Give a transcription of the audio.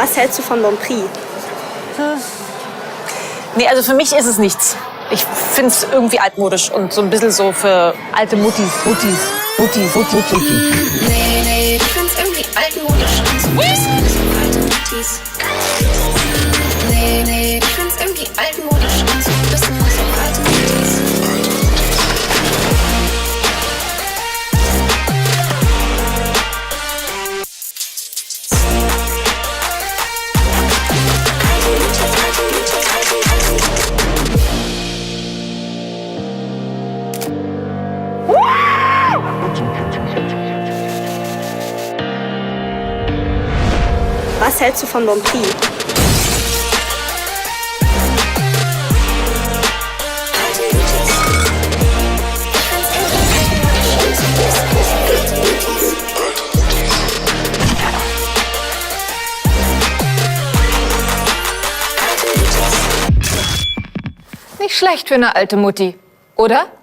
Was hältst du von Bon Prix? Nee, also für mich ist es nichts. Ich finde es irgendwie altmodisch und so ein bisschen so für alte Muttis. Nee, ich find's irgendwie altmodisch und so ein bisschen so alte Muttis. Nee, ich find's irgendwie altmodisch und so ein bisschen so alte Muttis. Was hältst du von Bon Prix? Nicht schlecht für eine alte Mutti, oder?